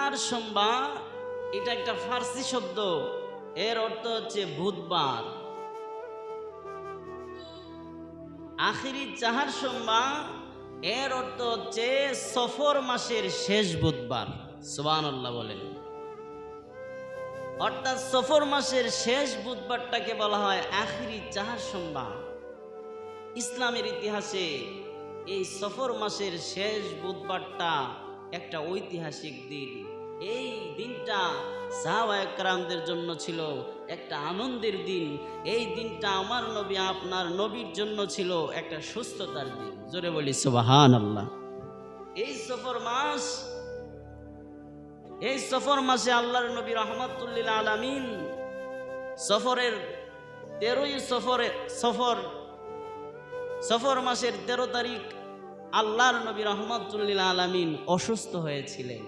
চাহার সোমবার এটা একটা ফার্সি শব্দ, এর অর্থ হচ্ছে বুধবার। আখিরি চাহার সোমবার এর অর্থ হচ্ছে সফর মাসের শেষ বুধবার। সুবহানাল্লাহ বলেন। অর্থাৎ সফর মাসের শেষ বুধবারটাকে বলা হয় আখিরি চাহার সোমবার। ইসলামের ইতিহাসে এই সফর মাসের শেষ বুধবারটা একটা ঐতিহাসিক দিন। এই দিনটা সাহাবায়ে কেরামদের জন্য ছিল একটা আনন্দের দিন। এই দিনটা আমার নবী আপনার নবীর জন্য ছিল একটা সুস্থতার দিন। জোরে বলি সুবহানাল্লাহ। এই সফর মাসে আল্লাহর নবী রাহমাতুল লিল আলামিন সফরের 13ই সফর মাসের 13 তারিখ আল্লাহর নবী রাহমাতুল লিল আলামিন অসুস্থ হয়েছিলেন।